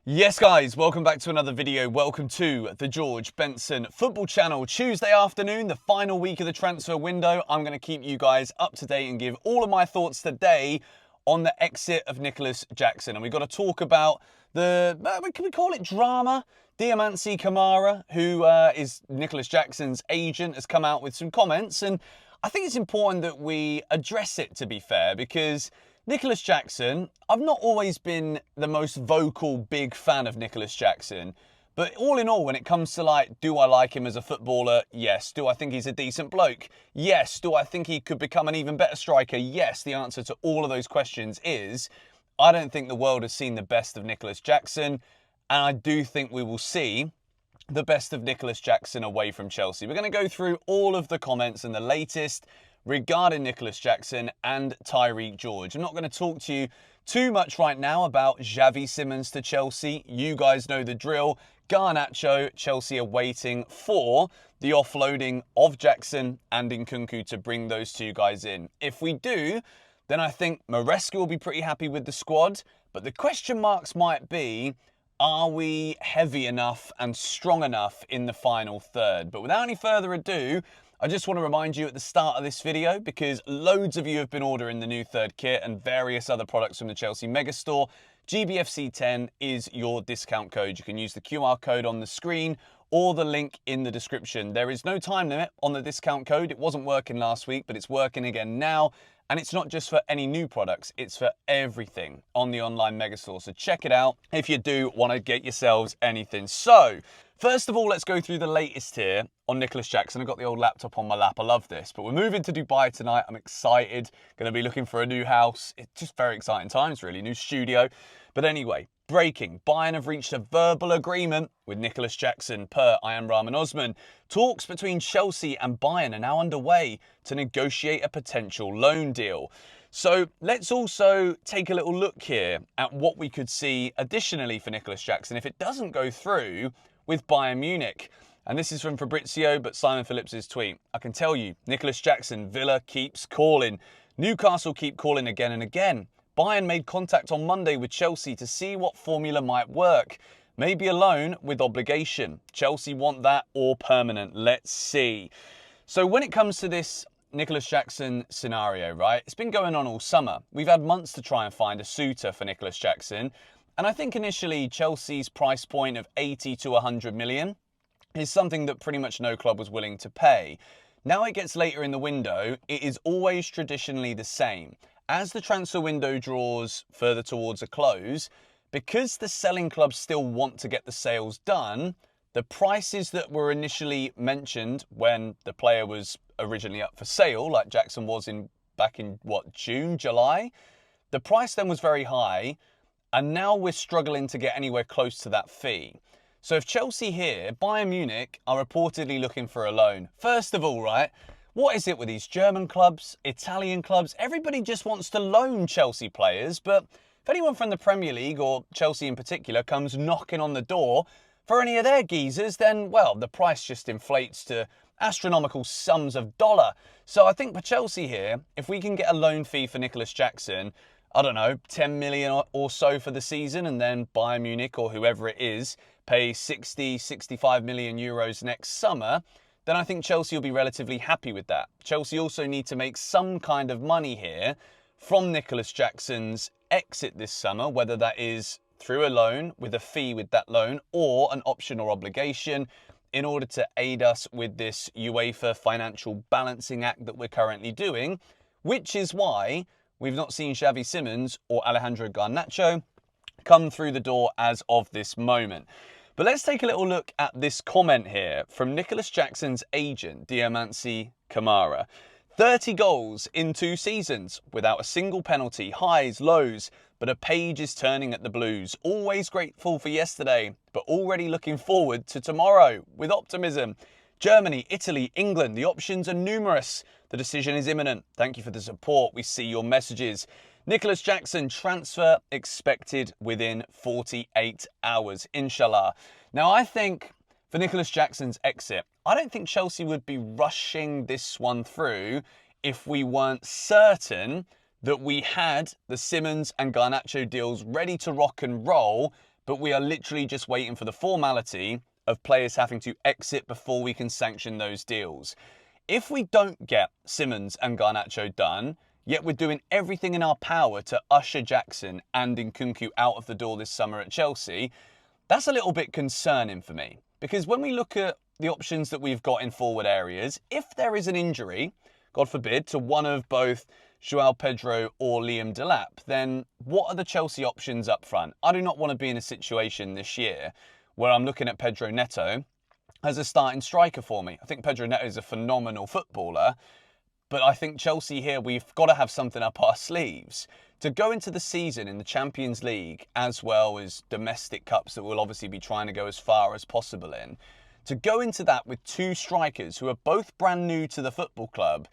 Yes guys, welcome back to another video. Welcome to the George Benson Football Channel. Tuesday afternoon, the final week of the transfer window. I'm going to keep you guys up to date and give all of my thoughts today on the exit of Nicolas Jackson. And we've got to talk about the, can we call it drama? Diamanci Kamara, who is Nicolas Jackson's agent, has come out with some comments. And I think it's important that we address it, to be fair, because Nicolas Jackson, I've not always been the most vocal big fan of Nicolas Jackson, but all in all, when it comes to like, do I like him as a footballer? Yes. Do I think he's a decent bloke? Yes. Do I think he could become an even better striker? Yes. The answer to all of those questions is, I don't think the world has seen the best of Nicolas Jackson, and I do think we will see the best of Nicolas Jackson away from Chelsea. We're going to go through all of the comments and the latest regarding Nicolas Jackson and Tyreque George. I'm not going to talk to you too much right now about Xavi Simons to Chelsea. You guys know the drill. Garnacho, Chelsea are waiting for the offloading of Jackson and Nkunku to bring those two guys in. If we do, then I think Maresca will be pretty happy with the squad. But the question marks might be, are we heavy enough and strong enough in the final third? But without any further ado, I just want to remind you at the start of this video, because loads of you have been ordering the new third kit and various other products from the Chelsea Megastore, GBFC10 is your discount code. You can use the QR code on the screen or the link in the description. There is no time limit on the discount code. It wasn't working last week, but it's working again now. And it's not just for any new products, it's for everything on the online Megastore. So check it out if you do want to get yourselves anything. So, first of all, let's go through the latest here on Nicolas Jackson. I've got the old laptop on my lap. I love this. But we're moving to Dubai tonight. I'm excited. Going to be looking for a new house. It's just very exciting times, really. New studio. But anyway, breaking. Bayern have reached a verbal agreement with Nicolas Jackson per I Am Rahman Osman. Talks between Chelsea and Bayern are now underway to negotiate a potential loan deal. So let's also take a little look here at what we could see additionally for Nicolas Jackson if it doesn't go through with Bayern Munich. And this is from Fabrizio, but Simon Phillips' tweet. I can tell you, Nicolas Jackson, Villa keeps calling. Newcastle keep calling again and again. Bayern made contact on Monday with Chelsea to see what formula might work. Maybe a loan with obligation. Chelsea want that or permanent. Let's see. So when it comes to this Nicolas Jackson scenario, right, it's been going on all summer. We've had months to try and find a suitor for Nicolas Jackson. And I think initially Chelsea's price point of 80 to 100 million is something that pretty much no club was willing to pay. Now it gets later in the window, it is always traditionally the same. As the transfer window draws further towards a close, because the selling clubs still want to get the sales done, the prices that were initially mentioned when the player was originally up for sale, like Jackson was back in June, July, the price then was very high, and now we're struggling to get anywhere close to that fee. So if Chelsea here, Bayern Munich, are reportedly looking for a loan, first of all, right, what is it with these German clubs, Italian clubs? Everybody just wants to loan Chelsea players, but if anyone from the Premier League, or Chelsea in particular, comes knocking on the door for any of their geezers, then, well, the price just inflates to astronomical sums of dollar. So I think for Chelsea here, if we can get a loan fee for Nicolas Jackson, I don't know, 10 million or so for the season, and then Bayern Munich or whoever it is pay 60, 65 million euros next summer, then I think Chelsea will be relatively happy with that. Chelsea also need to make some kind of money here from Nicolas Jackson's exit this summer, whether that is through a loan with a fee with that loan or an option or obligation in order to aid us with this UEFA financial balancing act that we're currently doing, which is why we've not seen Xavi Simons or Alejandro Garnacho come through the door as of this moment. But let's take a little look at this comment here from Nicolas Jackson's agent, Diamanci Kamara. 30 goals in 2 seasons without a single penalty, highs, lows, but a page is turning at the Blues. Always grateful for yesterday, but already looking forward to tomorrow with optimism. Germany, Italy, England, the options are numerous. The decision is imminent. Thank you for the support. We see your messages. Nicolas Jackson transfer expected within 48 hours, inshallah. Now, I think for Nicolas Jackson's exit, I don't think Chelsea would be rushing this one through if we weren't certain that we had the Simons and Garnacho deals ready to rock and roll but we are literally just waiting for the formality of players having to exit before we can sanction those deals. If we don't get Simons and Garnacho done, yet we're doing everything in our power to usher Jackson and Nkunku out of the door this summer at Chelsea, that's a little bit concerning for me. Because when we look at the options that we've got in forward areas, if there is an injury, God forbid, to one of both Joao Pedro or Liam Delap, then what are the Chelsea options up front? I do not want to be in a situation this year where I'm looking at Pedro Neto as a starting striker for me. I think Pedro Neto is a phenomenal footballer, but I think Chelsea here, we've got to have something up our sleeves. To go into the season in the Champions League, as well as domestic cups that we'll obviously be trying to go as far as possible in, to go into that with two strikers who are both brand new to the football club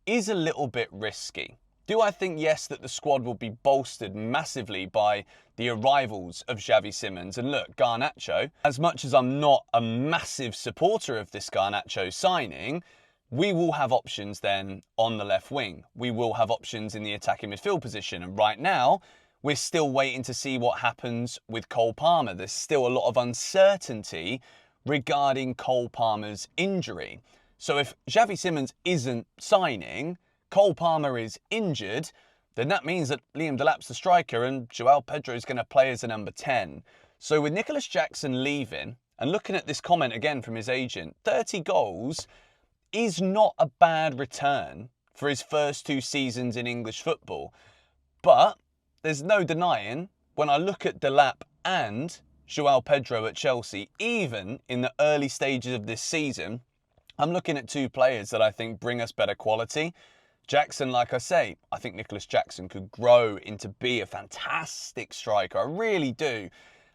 is a little bit risky. Do I think, yes, that the squad will be bolstered massively by the arrivals of Xavi Simons? And look, Garnacho, as much as I'm not a massive supporter of this Garnacho signing, we will have options then on the left wing. We will have options in the attacking midfield position. And right now, we're still waiting to see what happens with Cole Palmer. There's still a lot of uncertainty regarding Cole Palmer's injury. So if Xavi Simons isn't signing, Cole Palmer is injured, then that means that Liam Delap's the striker and Joao Pedro is going to play as a number 10. So with Nicolas Jackson leaving, and looking at this comment again from his agent, 30 goals is not a bad return for his first 2 seasons in English football. But there's no denying, when I look at Delap and Joao Pedro at Chelsea, even in the early stages of this season, I'm looking at 2 players that I think bring us better quality. Jackson, like I say, I think Nicolas Jackson could grow into be a fantastic striker. I really do.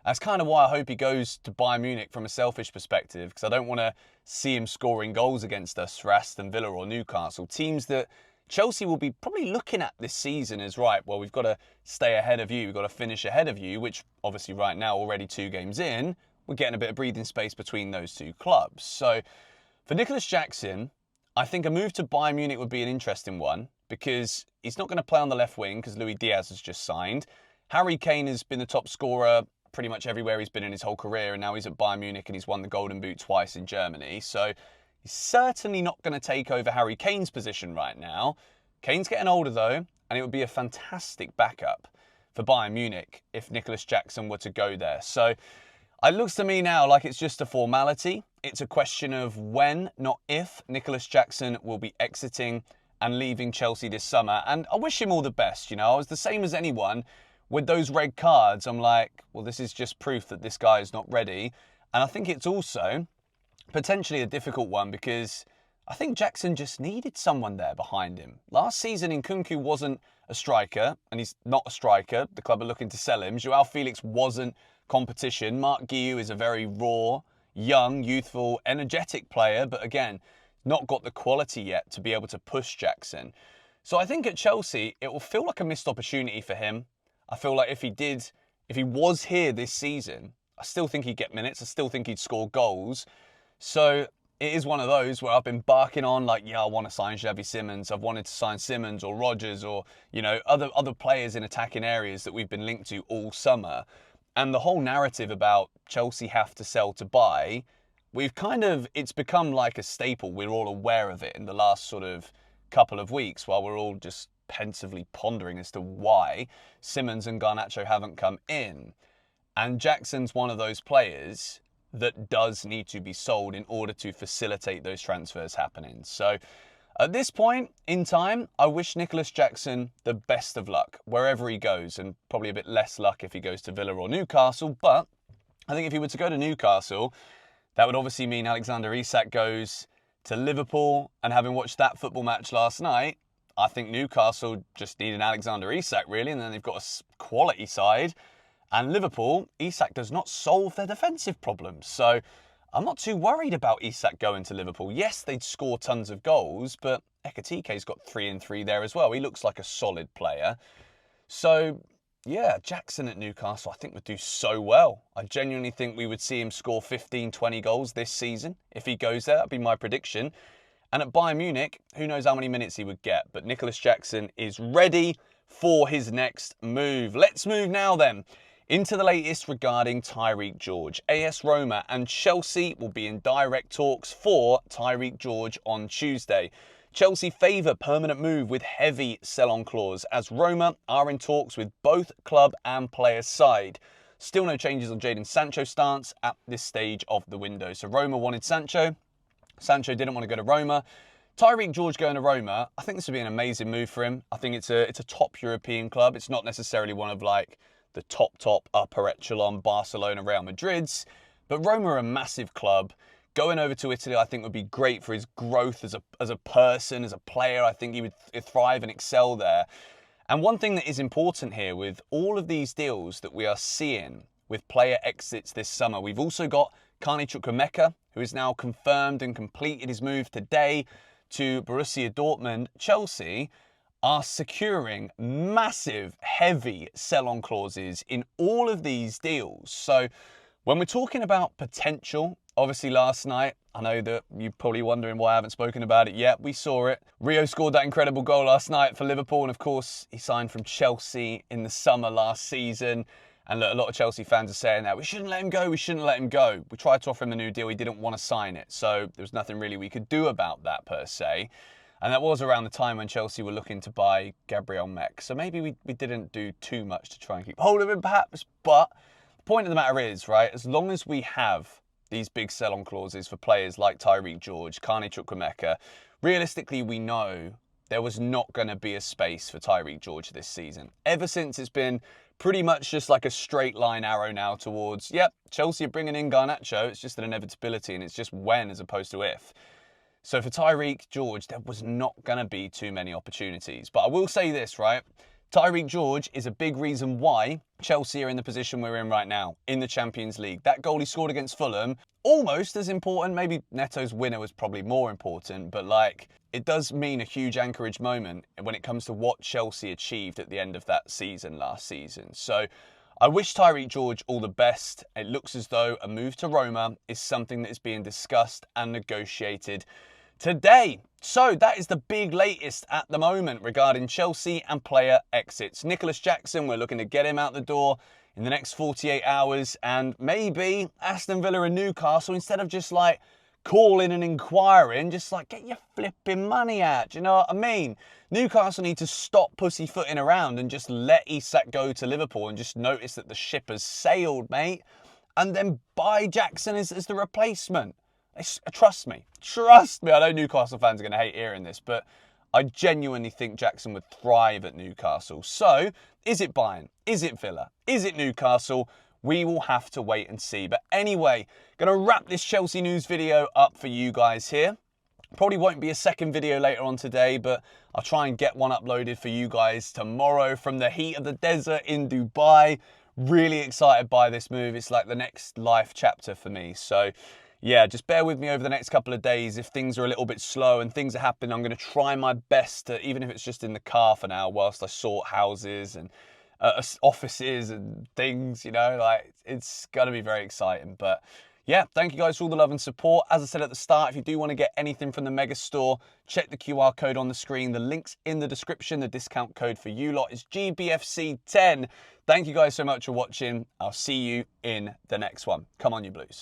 That's kind of why I hope he goes to Bayern Munich from a selfish perspective, because I don't want to see him scoring goals against us for Aston Villa or Newcastle. Teams that Chelsea will be probably looking at this season as, right, well, we've got to stay ahead of you. We've got to finish ahead of you, which obviously right now, already 2 games in, we're getting a bit of breathing space between those 2 clubs. So for Nicolas Jackson, I think a move to Bayern Munich would be an interesting one, because he's not going to play on the left wing because Luis Diaz has just signed. Harry Kane has been the top scorer pretty much everywhere he's been in his whole career, and now he's at Bayern Munich and he's won the Golden Boot twice in Germany. So he's certainly not going to take over Harry Kane's position right now. Kane's getting older though, and it would be a fantastic backup for Bayern Munich if Nicolas Jackson were to go there. So it looks to me now like it's just a formality. It's a question of when, not if, Nicolas Jackson will be exiting and leaving Chelsea this summer. And I wish him all the best, you know. I was the same as anyone. With those red cards, I'm like, well, this is just proof that this guy is not ready. And I think it's also potentially a difficult one because I think Jackson just needed someone there behind him. Last season, Nkunku wasn't a striker, and he's not a striker. The club are looking to sell him. Joao Felix wasn't competition. Mark Guiu is a very raw, young, youthful, energetic player, but again, not got the quality yet to be able to push Jackson. So I think at Chelsea, it will feel like a missed opportunity for him. I feel like if he was here this season, I still think he'd get minutes. I still think he'd score goals. So it is one of those where I've been barking on like, yeah, I want to sign Xavi Simons. I've wanted to sign Simons or Rodgers or, you know, other players in attacking areas that we've been linked to all summer. And the whole narrative about Chelsea have to sell to buy, it's become like a staple. We're all aware of it in the last sort of couple of weeks while we're all just pensively pondering as to why Simons and Garnacho haven't come in. And Jackson's one of those players that does need to be sold in order to facilitate those transfers happening. So at this point in time, I wish Nicolas Jackson the best of luck wherever he goes, and probably a bit less luck if he goes to Villa or Newcastle. But I think if he were to go to Newcastle, that would obviously mean Alexander Isak goes to Liverpool. And having watched that football match last night, I think Newcastle just need an Alexander Isak, really, and then they've got a quality side. And Liverpool, Isak does not solve their defensive problems. So I'm not too worried about Isak going to Liverpool. Yes, they'd score tons of goals, but Ekitike's got 3 and 3 there as well. He looks like a solid player. So, yeah, Jackson at Newcastle I think would do so well. I genuinely think we would see him score 15, 20 goals this season. If he goes there, that'd be my prediction. And at Bayern Munich, who knows how many minutes he would get. But Nicolas Jackson is ready for his next move. Let's move now then Into the latest regarding Tyrique George. AS Roma and Chelsea will be in direct talks for Tyrique George on Tuesday. Chelsea favour permanent move with heavy sell-on clause, as Roma are in talks with both club and player side. Still no changes on Jadon Sancho's stance at this stage of the window. So Roma wanted Sancho. Sancho didn't want to go to Roma. Tyrique George going to Roma, I think this would be an amazing move for him. I think it's a top European club. It's not necessarily one of like the top upper echelon Barcelona, Real Madrid's, but Roma are a massive club. Going over to Italy, I think would be great for his growth as a person, as a player. I think he would thrive and excel there. And one thing that is important here with all of these deals that we are seeing with player exits this summer, we've also got Carney Chukwuemeka, who is now confirmed and completed his move today to Borussia Dortmund. Chelsea are securing massive, heavy sell-on clauses in all of these deals. So when we're talking about potential, obviously last night, I know that you're probably wondering why I haven't spoken about it yet. We saw it. Rio scored that incredible goal last night for Liverpool. And of course, he signed from Chelsea in the summer last season. And look, a lot of Chelsea fans are saying that we shouldn't let him go, we shouldn't let him go. We tried to offer him a new deal, he didn't want to sign it. So there was nothing really we could do about that per se. And that was around the time when Chelsea were looking to buy Gabriel Mech. So maybe we didn't do too much to try and keep hold of him perhaps. But the point of the matter is, right, as long as we have these big sell-on clauses for players like Tyrique George, Carney Chukwuemeka, realistically we know there was not going to be a space for Tyrique George this season. Ever since it's been pretty much just like a straight line arrow now towards, yep, Chelsea are bringing in Garnacho. It's just an inevitability and it's just when as opposed to if. So for Tyrique George, there was not going to be too many opportunities. But I will say this, right? Tyrique George is a big reason why Chelsea are in the position we're in right now in the Champions League. That goal he scored against Fulham, almost as important. Maybe Neto's winner was probably more important, but like it does mean a huge anchorage moment when it comes to what Chelsea achieved at the end of that season last season. So I wish Tyrique George all the best. It looks as though a move to Roma is something that is being discussed and negotiated today. So that is the big latest at the moment regarding Chelsea and player exits. Nicolas Jackson, we're looking to get him out the door in the next 48 hours. And maybe Aston Villa and Newcastle, instead of just like calling and inquiring, just like get your flipping money out. Do you know what I mean? Newcastle need to stop pussyfooting around and just let Isak go to Liverpool and just notice that the ship has sailed, mate. And then buy Jackson as the replacement. Trust me. I know Newcastle fans are going to hate hearing this, but I genuinely think Jackson would thrive at Newcastle. So, is it Bayern? Is it Villa? Is it Newcastle? We will have to wait and see. But anyway, going to wrap this Chelsea news video up for you guys here. Probably won't be a second video later on today, but I'll try and get one uploaded for you guys tomorrow from the heat of the desert in Dubai. Really excited by this move. It's like the next life chapter for me. So yeah, just bear with me over the next couple of days. If things are a little bit slow and things are happening, I'm going to try my best to, even if it's just in the car for now, whilst I sort houses and offices and things, you know, like it's going to be very exciting. But yeah, thank you guys for all the love and support. As I said at the start, if you do want to get anything from the Mega Store, check the QR code on the screen. The link's in the description. The discount code for you lot is GBFC10. Thank you guys so much for watching. I'll see you in the next one. Come on, you Blues.